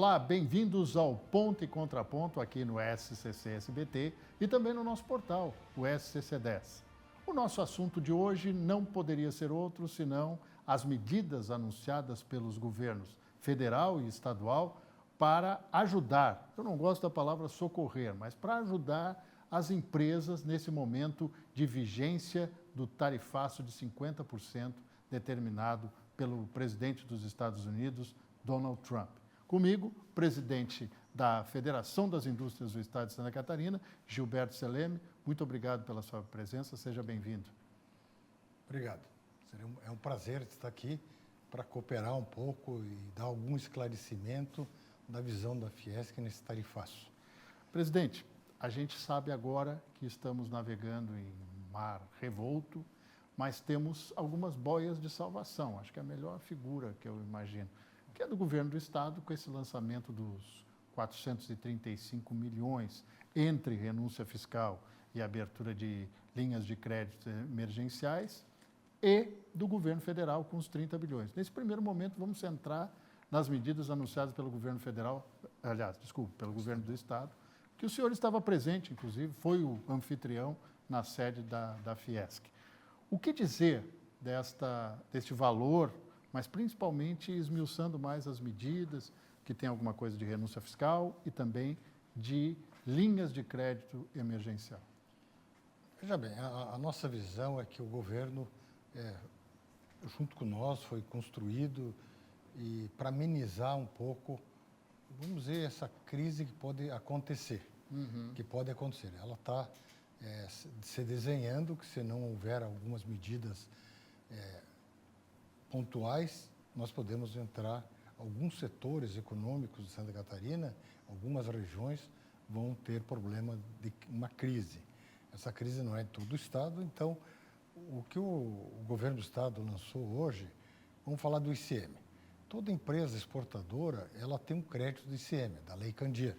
Olá, bem-vindos ao Ponto e Contraponto aqui no SCC SBT e também no nosso portal, o SCC10. O nosso assunto de hoje não poderia ser outro senão as medidas anunciadas pelos governos federal e estadual para ajudar, eu não gosto da palavra socorrer, mas para ajudar as empresas nesse momento de vigência do tarifaço de 50% determinado pelo presidente dos Estados Unidos, Donald Trump. Comigo, presidente da Federação das Indústrias do Estado de Santa Catarina, Gilberto Seleme. Muito obrigado pela sua presença, seja bem-vindo. Obrigado. É um prazer estar aqui para cooperar um pouco e dar algum esclarecimento da visão da Fiesc nesse tarifaço. Presidente, a gente sabe agora que estamos navegando em mar revolto, mas temos algumas boias de salvação. Acho que é a melhor figura que eu imagino, que é do governo do estado, com esse lançamento dos 435 milhões entre renúncia fiscal e abertura de linhas de crédito emergenciais, e do governo federal com os 30 bilhões. Nesse primeiro momento, vamos centrar nas medidas anunciadas pelo governo federal, pelo governo do estado, que o senhor estava presente, inclusive, foi o anfitrião na sede da Fiesc. O que dizer deste valor, mas principalmente esmiuçando mais as medidas, que tem alguma coisa de renúncia fiscal e também de linhas de crédito emergencial? Veja bem, a nossa visão é que o governo, junto com nós, foi construído e para amenizar um pouco, vamos dizer, essa crise que pode acontecer. Ela está se desenhando, que se não houver algumas medidas pontuais, nós podemos entrar, alguns setores econômicos de Santa Catarina, algumas regiões vão ter problema de uma crise. Essa crise não é de todo o estado, então o que o governo do estado lançou hoje, vamos falar do ICM. Toda empresa exportadora, ela tem um crédito do ICM, da Lei Candir,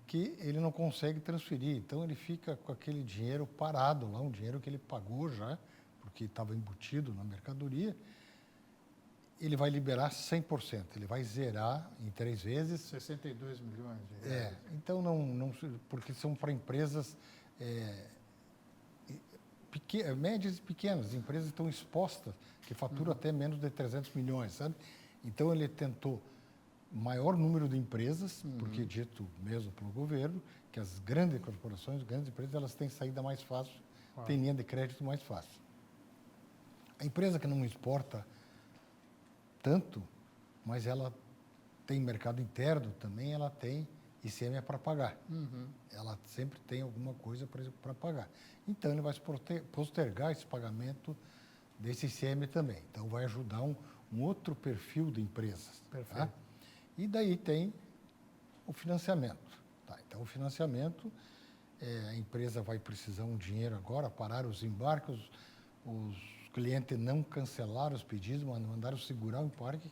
que ele não consegue transferir, então ele fica com aquele dinheiro parado lá, um dinheiro que ele pagou já, porque estava embutido na mercadoria. Ele vai liberar 100%, ele vai zerar em 3 vezes. 62 milhões de reais. Então, porque são para empresas médias e pequenas, empresas estão expostas, que faturam até menos de 300 milhões, sabe? Então, ele tentou maior número de empresas, porque dito mesmo pelo governo, que as grandes corporações, grandes empresas, elas têm saída mais fácil, têm linha de crédito mais fácil. A empresa que não exporta tanto, mas ela tem mercado interno também, ela tem ICM para pagar. Ela sempre tem alguma coisa para pagar. Então, ele vai postergar esse pagamento desse ICM também. Então, vai ajudar um outro perfil de empresas. Perfeito. Tá? E daí tem o financiamento. Tá? Então, o financiamento, a empresa vai precisar de um dinheiro agora, parar os embarques, os clientes não cancelaram os pedidos, mandaram segurar o embarque,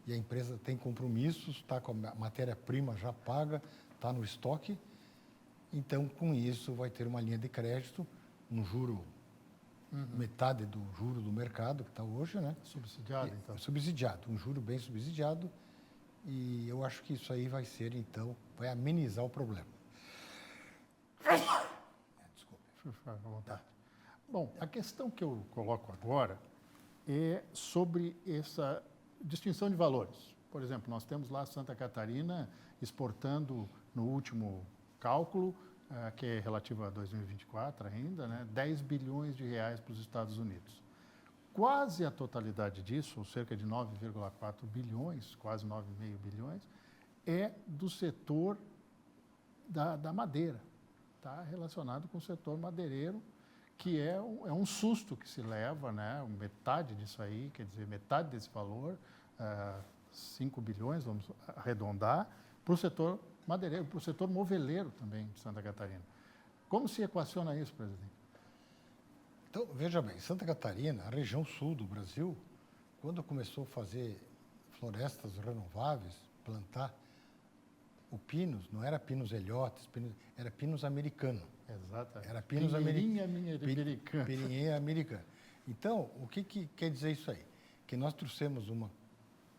e a empresa tem compromissos, está com a matéria-prima já paga, está no estoque. Então, com isso, vai ter uma linha de crédito, um juro, metade do juro do mercado, que está hoje, né? Subsidiado, então. Subsidiado, um juro bem subsidiado, e eu acho que isso aí vai ser, então, vai amenizar o problema. Desculpe. Fica à vontade. Bom, a questão que eu coloco agora é sobre essa distinção de valores. Por exemplo, nós temos lá Santa Catarina exportando, no último cálculo, que é relativo a 2024 ainda, né, 10 bilhões de reais para os Estados Unidos. Quase a totalidade disso, ou cerca de 9,4 bilhões, quase 9,5 bilhões, é do setor da madeira, tá? Relacionado com o setor madeireiro, que é um susto que se leva, né? Metade disso aí, quer dizer, metade desse valor, 5 bilhões, vamos arredondar, para o setor madeireiro, para o setor moveleiro também de Santa Catarina. Como se equaciona isso, presidente? Então, veja bem, Santa Catarina, a região sul do Brasil, quando começou a fazer florestas renováveis, plantar o pinus, não era pinus elhotes, era pinus americano. Exatamente. Era pinus americana. Pinheirinha americana. Então, o que quer dizer isso aí? Que nós trouxemos uma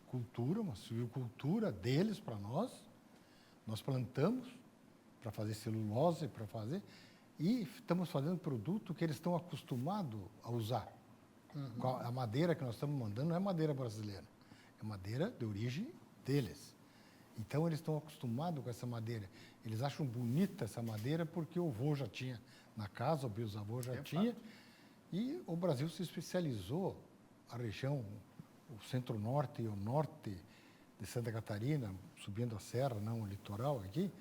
cultura, uma silvicultura deles para nós. Nós plantamos para fazer celulose, para fazer, e estamos fazendo produto que eles estão acostumados a usar. A madeira que nós estamos mandando não é madeira brasileira, é madeira de origem deles. Então, eles estão acostumados com essa madeira. Eles acham bonita essa madeira porque o avô já tinha na casa, o bisavô já tinha. E o Brasil se especializou, a região, o centro-norte e o norte de Santa Catarina, subindo a serra, não o litoral aqui,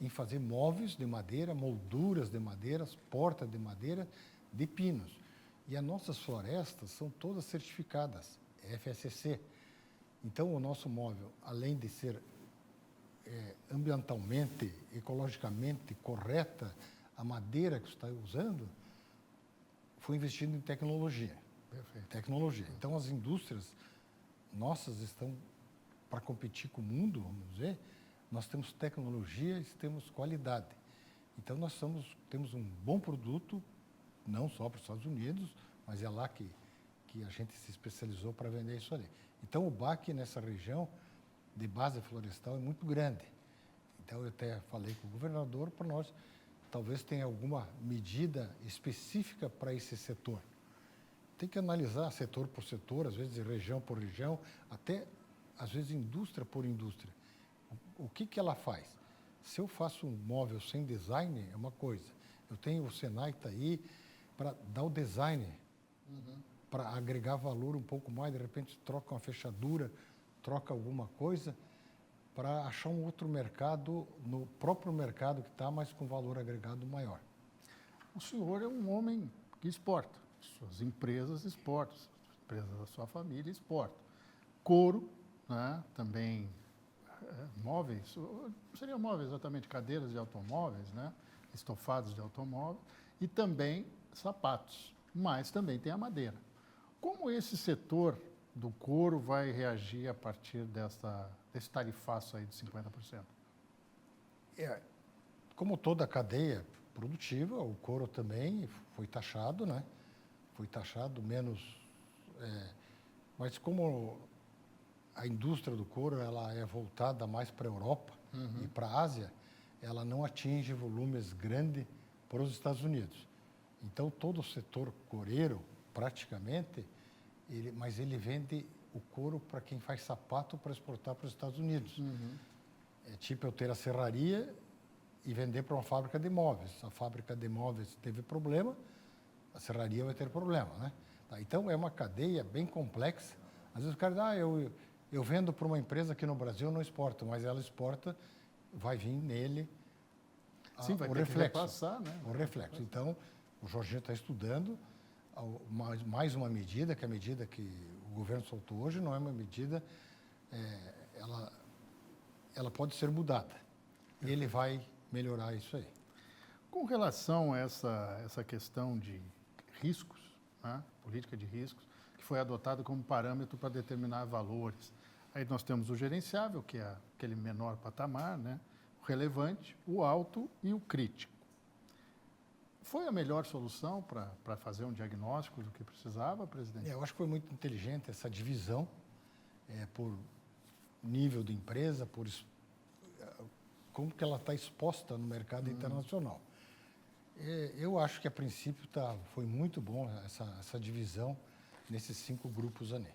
em fazer móveis de madeira, molduras de madeiras, portas de madeira, de pinos. E as nossas florestas são todas certificadas, FSC. Então, o nosso móvel, além de ser ambientalmente, ecologicamente correta, a madeira que você está usando, foi investido em tecnologia. Perfeito. Tecnologia. Então, as indústrias nossas estão, para competir com o mundo, vamos dizer, nós temos tecnologia e temos qualidade. Então, nós temos um bom produto, não só para os Estados Unidos, mas é lá que a gente se especializou para vender isso ali. Então, o BAC nessa região de base florestal é muito grande. Então, eu até falei com o governador para nós, talvez tenha alguma medida específica para esse setor. Tem que analisar setor por setor, às vezes região por região, até, às vezes, indústria por indústria. O que ela faz? Se eu faço um móvel sem design, é uma coisa. Eu tenho o Senai está aí para dar o design, para agregar valor um pouco mais, de repente troca uma fechadura, troca alguma coisa, para achar um outro mercado, no próprio mercado que está, mas com valor agregado maior. O senhor é um homem que exporta, suas empresas exportam, as empresas da sua família exportam. Couro, né, também móveis, não seria móveis exatamente, cadeiras de automóveis, né, estofados de automóveis, e também sapatos, mas também tem a madeira. Como esse setor do couro vai reagir a partir desse tarifaço aí de 50%? Como toda a cadeia produtiva, o couro também foi taxado, né? Foi taxado menos... mas como a indústria do couro ela é voltada mais para a Europa e para a Ásia, ela não atinge volumes grandes para os Estados Unidos. Então, todo o setor coureiro, praticamente, mas ele vende o couro para quem faz sapato para exportar para os Estados Unidos. É tipo eu ter a serraria e vender para uma fábrica de móveis. A fábrica de móveis teve problema, a serraria vai ter problema, né? Tá, então, é uma cadeia bem complexa. Às vezes o cara diz, eu vendo para uma empresa que no Brasil não exporta, mas ela exporta, vai vir nele Sim, vai o ter reflexo. que repassar, né? O reflexo. Então, o Jorginho está estudando mais uma medida, que a medida que o governo soltou hoje não é uma medida, ela pode ser mudada. E ele vai melhorar isso aí. Com relação a essa questão de riscos, né, política de riscos, que foi adotada como parâmetro para determinar valores. Aí nós temos o gerenciável, que é aquele menor patamar, né, o relevante, o alto e o crítico. Foi a melhor solução para fazer um diagnóstico do que precisava, presidente? Eu acho que foi muito inteligente essa divisão por nível de empresa, como que ela está exposta no mercado internacional. Eu acho que, a princípio, foi muito bom essa divisão nesses 5 grupos ali.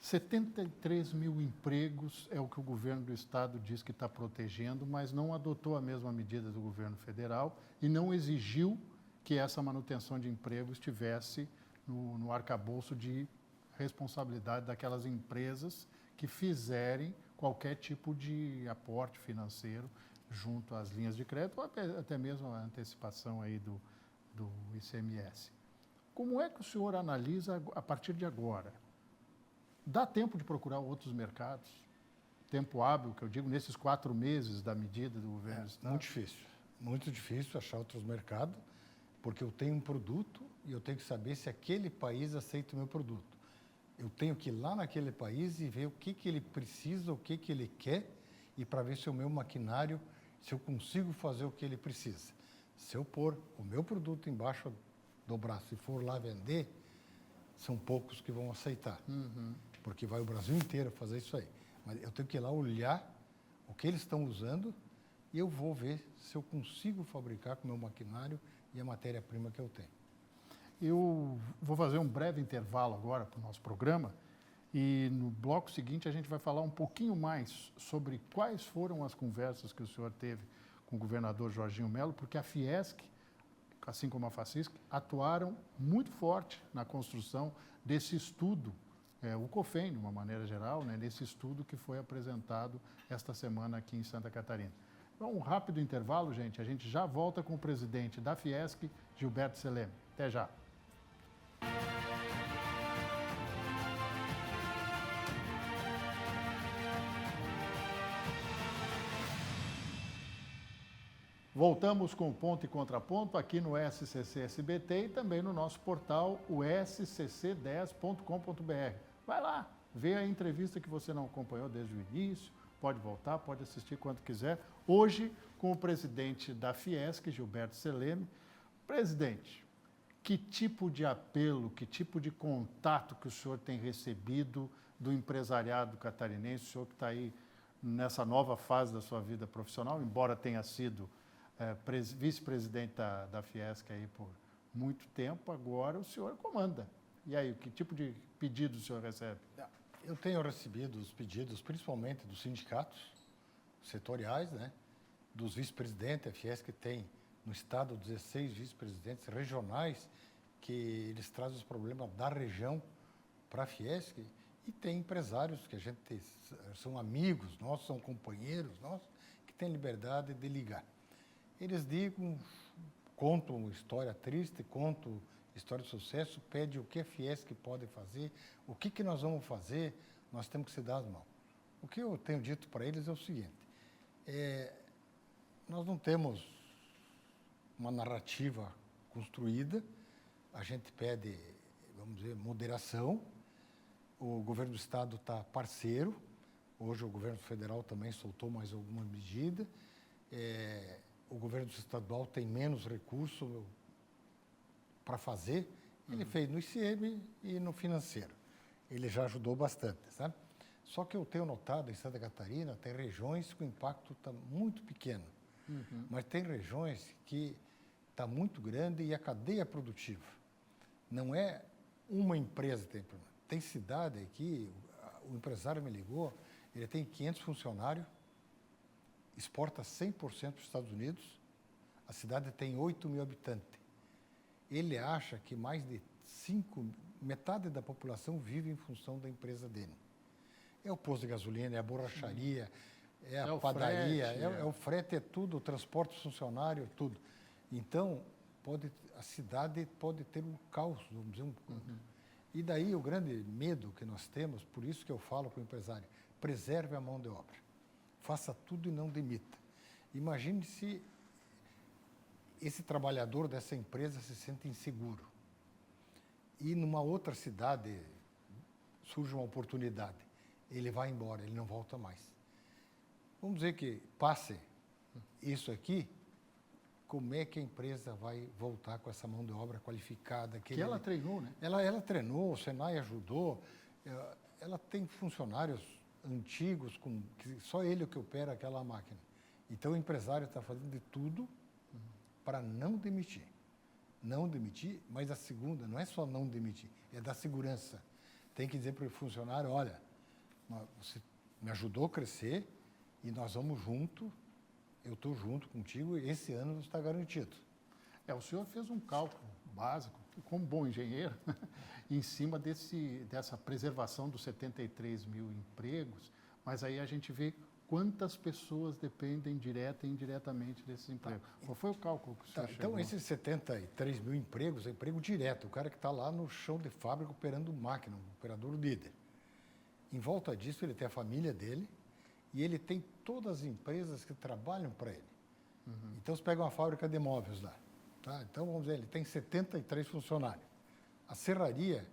73 mil empregos é o que o governo do estado diz que está protegendo, mas não adotou a mesma medida do governo federal e não exigiu que essa manutenção de emprego estivesse no arcabouço de responsabilidade daquelas empresas que fizerem qualquer tipo de aporte financeiro junto às linhas de crédito ou até mesmo a antecipação aí do ICMS. Como é que o senhor analisa a partir de agora? Dá tempo de procurar outros mercados? Tempo hábil, que eu digo, nesses 4 meses da medida do governo do estado? Muito difícil achar outros mercados, porque eu tenho um produto e eu tenho que saber se aquele país aceita o meu produto. Eu tenho que ir lá naquele país e ver o que ele precisa, o que ele quer, e para ver se o meu maquinário, se eu consigo fazer o que ele precisa. Se eu pôr o meu produto embaixo do braço e for lá vender, são poucos que vão aceitar. porque vai o Brasil inteiro fazer isso aí. Mas eu tenho que ir lá olhar o que eles estão usando e eu vou ver se eu consigo fabricar com o meu maquinário e a matéria-prima que eu tenho. Eu vou fazer um breve intervalo agora para o nosso programa e no bloco seguinte a gente vai falar um pouquinho mais sobre quais foram as conversas que o senhor teve com o governador Jorginho Melo, porque a Fiesc, assim como a Facisc, atuaram muito forte na construção desse estudo, o COFEN, de uma maneira geral, né, nesse estudo que foi apresentado esta semana aqui em Santa Catarina. Então, um rápido intervalo, gente. A gente já volta com o presidente da Fiesc, Gilberto Seleme. Até já. Voltamos com ponto e contraponto aqui no SCC SBT e também no nosso portal, o scc10.com.br. Vai lá, vê a entrevista que você não acompanhou desde o início, pode voltar, pode assistir quando quiser. Hoje, com o presidente da Fiesc, Gilberto Seleme. Presidente, que tipo de apelo, que tipo de contato que o senhor tem recebido do empresariado catarinense, o senhor que está aí nessa nova fase da sua vida profissional, embora tenha sido vice-presidente da Fiesc aí por muito tempo, agora o senhor comanda. E aí, que tipo de pedido o senhor recebe? Eu tenho recebido os pedidos, principalmente dos sindicatos setoriais, né? Dos vice-presidentes. A Fiesc tem no estado 16 vice-presidentes regionais que eles trazem os problemas da região para a Fiesc, e tem empresários que a gente são amigos nossos, são companheiros nossos, que têm liberdade de ligar. Eles contam história triste, contam história de sucesso, pedem o que a Fiesc pode fazer, o que nós vamos fazer, nós temos que se dar as mãos. O que eu tenho dito para eles é o seguinte: nós não temos uma narrativa construída, a gente pede, vamos dizer, moderação, o governo do estado está parceiro, hoje o governo federal também soltou mais alguma medida, o governo estadual tem menos recursos para fazer, ele fez no ICM e no financeiro, ele já ajudou bastante, sabe? Só que eu tenho notado em Santa Catarina, tem regiões que o impacto está muito pequeno, mas tem regiões que está muito grande e a cadeia produtiva. Não é uma empresa que tem problema. Tem cidade aqui, o empresário me ligou, ele tem 500 funcionários, exporta 100% para os Estados Unidos, a cidade tem 8 mil habitantes. Ele acha que mais de metade da população vive em função da empresa dele. É o posto de gasolina, é a borracharia, é a padaria, frete, é o frete, é tudo, o transporte funcionário, tudo. Então, a cidade pode ter um caos, vamos dizer. E daí o grande medo que nós temos, por isso que eu falo para o empresário, preserve a mão de obra. Faça tudo e não demita. Imagine se esse trabalhador dessa empresa se sente inseguro. E numa outra cidade surge uma oportunidade. Ele vai embora, ele não volta mais. Vamos dizer que passe isso aqui, como é que a empresa vai voltar com essa mão de obra qualificada? Que ela treinou, né? Ela treinou, o Senai ajudou, ela tem funcionários antigos, que só ele que opera aquela máquina. Então o empresário está fazendo de tudo para não demitir. Não demitir, mas a segunda, não é só não demitir, é dar segurança. Tem que dizer para o funcionário, olha, você me ajudou a crescer e nós vamos junto, eu estou junto contigo e esse ano está garantido. O senhor fez um cálculo básico, como bom engenheiro, em cima dessa preservação dos 73 mil empregos, mas aí a gente vê quantas pessoas dependem direta e indiretamente desses empregos. Qual foi o cálculo que o senhor chegou? Então, esses 73 mil empregos é emprego direto, o cara que está lá no chão de fábrica operando máquina, um operador líder. Em volta disso, ele tem a família dele e ele tem todas as empresas que trabalham para ele. Então, você pega uma fábrica de móveis lá. Tá? Então, vamos dizer, ele tem 73 funcionários. A serraria,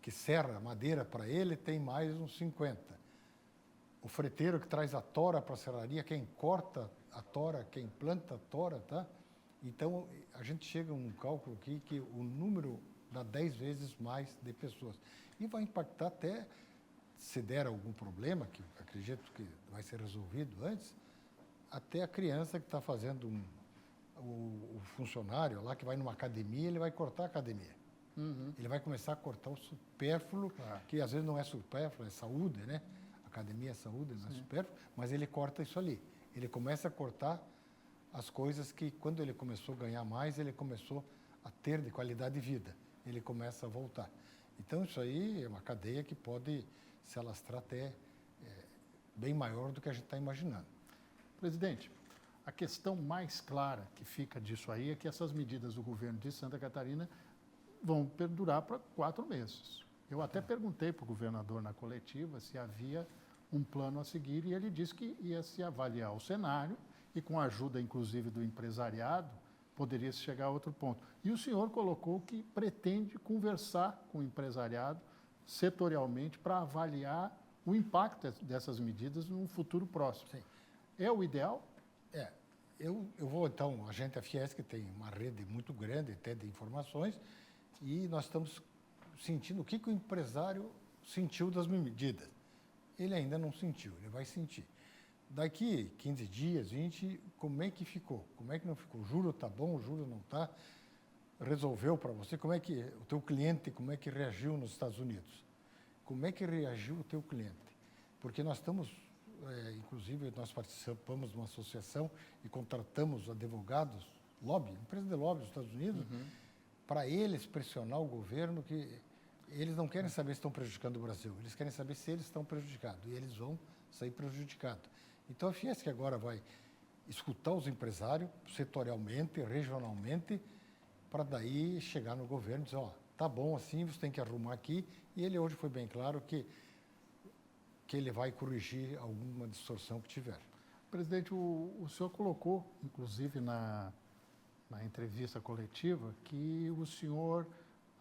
que serra madeira para ele, tem mais uns 50. O freteiro que traz a tora para a serraria, quem corta a tora, quem planta a tora, tá? Então, a gente chega a um cálculo aqui que os dá 10 vezes mais de pessoas. E vai impactar até, se der algum problema, que acredito que vai ser resolvido antes, até a criança que está fazendo o funcionário lá, que vai numa academia, ele vai cortar a academia. Ele vai começar a cortar o supérfluo, que às vezes não é supérfluo, é saúde, né? Academia é saúde, não é supérfluo, mas ele corta isso ali. Ele começa a cortar as coisas que, quando ele começou a ganhar mais, ele começou a ter de qualidade de vida. Ele começa a voltar. Então, isso aí é uma cadeia que pode se alastrar até bem maior do que a gente está imaginando. Presidente, a questão mais clara que fica disso aí é que essas medidas do governo de Santa Catarina vão perdurar para 4 meses. Eu até perguntei para o governador na coletiva se havia um plano a seguir e ele disse que ia se avaliar o cenário e com a ajuda, inclusive, do empresariado, poderia se chegar a outro ponto. E o senhor colocou que pretende conversar com o empresariado setorialmente para avaliar o impacto dessas medidas num futuro próximo. Sim. É o ideal? Eu vou, então, a gente, a Fiesc, tem uma rede muito grande até de informações e nós estamos sentindo o que o empresário sentiu das medidas. Ele ainda não sentiu, ele vai sentir. Daqui 15 dias, 20, como é que ficou? Como é que não ficou? O juro está bom, o juro não está? Resolveu para você? Como é que o teu cliente, como é que reagiu nos Estados Unidos? Como é que reagiu o teu cliente? Porque nós estamos, inclusive, nós participamos de uma associação e contratamos advogados, empresa de lobby dos Estados Unidos, para eles pressionar o governo que eles não querem saber se estão prejudicando o Brasil, eles querem saber se eles estão prejudicados, e eles vão sair prejudicados. Então, a Fiesc agora vai escutar os empresários setorialmente, regionalmente, para daí chegar no governo e dizer, tá bom assim, você tem que arrumar aqui, e ele hoje foi bem claro que ele vai corrigir alguma distorção que tiver. Presidente, o senhor colocou, inclusive na entrevista coletiva, que o senhor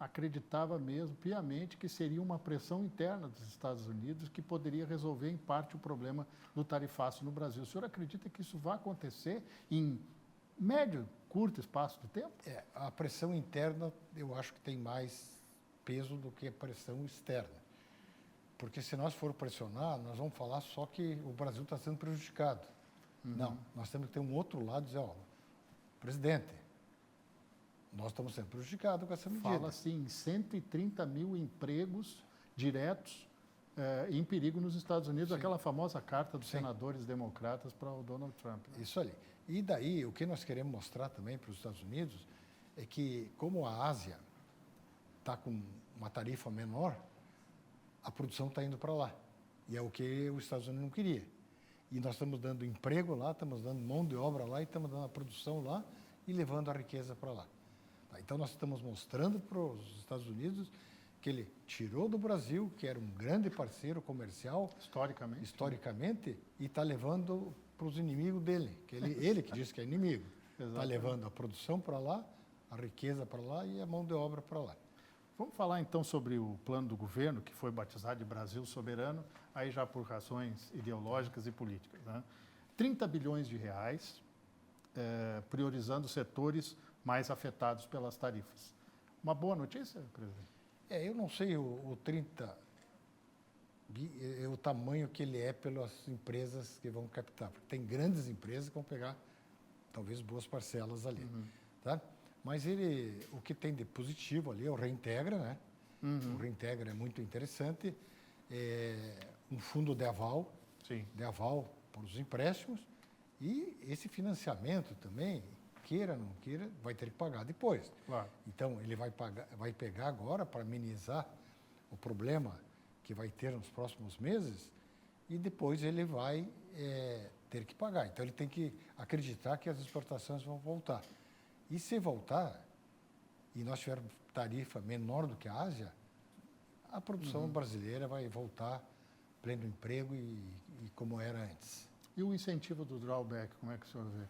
acreditava mesmo, piamente, que seria uma pressão interna dos Estados Unidos que poderia resolver, em parte, o problema do tarifaço no Brasil. O senhor acredita que isso vai acontecer em médio, curto espaço de tempo? A pressão interna, eu acho que tem mais peso do que a pressão externa. Porque se nós for pressionar, nós vamos falar só que o Brasil está sendo prejudicado. Não, nós temos que ter um outro lado e dizer, presidente, nós estamos sendo prejudicados com essa medida. Fala-se em 130 mil empregos diretos em perigo nos Estados Unidos, Sim. aquela famosa carta dos Sim. senadores democratas para o Donald Trump. Isso ali. E daí, o que nós queremos mostrar também para os Estados Unidos é que, como a Ásia está com uma tarifa menor, a produção está indo para lá. E é o que os Estados Unidos não queria. E nós estamos dando emprego lá, estamos dando mão de obra lá, e estamos dando a produção lá e levando a riqueza para lá. Então, nós estamos mostrando para os Estados Unidos que ele tirou do Brasil, que era um grande parceiro comercial, historicamente, e está levando para os inimigos dele, que ele que disse que é inimigo. Está levando a produção para lá, a riqueza para lá e a mão de obra para lá. Vamos falar então sobre o plano do governo, que foi batizado de Brasil Soberano, aí já por razões ideológicas e políticas. Né? 30 bilhões de reais, priorizando setores mais afetados pelas tarifas. Uma boa notícia, presidente? Eu não sei o 30, o tamanho que ele é pelas empresas que vão captar, porque tem grandes empresas que vão pegar talvez boas parcelas ali, tá? Mas o que tem de positivo ali é o Reintegra, né? O Reintegra é muito interessante, um fundo de aval, de aval para os empréstimos, e esse financiamento também, queira ou não queira, vai ter que pagar depois. Claro. Então, ele vai pegar agora para amenizar o problema que vai ter nos próximos meses e depois ele vai ter que pagar. Então, ele tem que acreditar que as exportações vão voltar. E se voltar, e nós tivermos tarifa menor do que a Ásia, a produção brasileira vai voltar pleno emprego e como era antes. E o incentivo do drawback, como é que o senhor vê?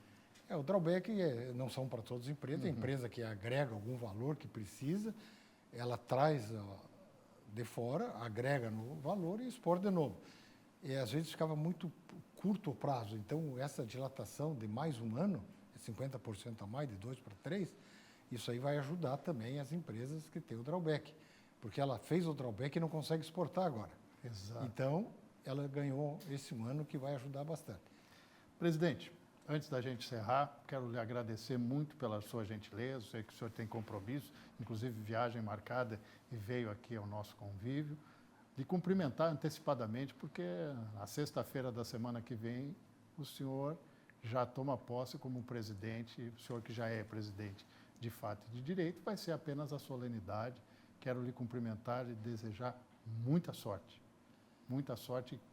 O drawback não são para todas as empresas, a empresa que agrega algum valor que precisa, ela traz de fora, agrega no valor e exporta de novo. E às vezes ficava muito curto o prazo, então essa dilatação de mais um ano, 50% a mais, de 2 para 3, Isso aí vai ajudar também as empresas que têm o drawback, porque ela fez o drawback e não consegue exportar agora. Exato. Então, ela ganhou esse ano que vai ajudar bastante. Presidente, antes da gente encerrar, quero lhe agradecer muito pela sua gentileza. Sei que o senhor tem compromisso, inclusive viagem marcada, e veio aqui ao nosso convívio. De cumprimentar antecipadamente, porque na sexta-feira da semana que vem, o senhor já toma posse como presidente, o senhor que já é presidente de fato e de direito, vai ser apenas a solenidade. Quero lhe cumprimentar e desejar muita sorte,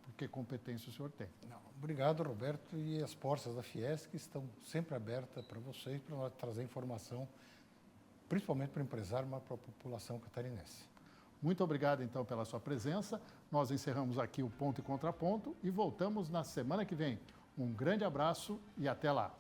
porque competência o senhor tem. Não, obrigado, Roberto, e as portas da Fiesc estão sempre abertas para vocês, para nós trazer informação, principalmente para o empresário, mas para a população catarinense. Muito obrigado, então, pela sua presença. Nós encerramos aqui o Ponto e Contraponto e voltamos na semana que vem. Um grande abraço e até lá.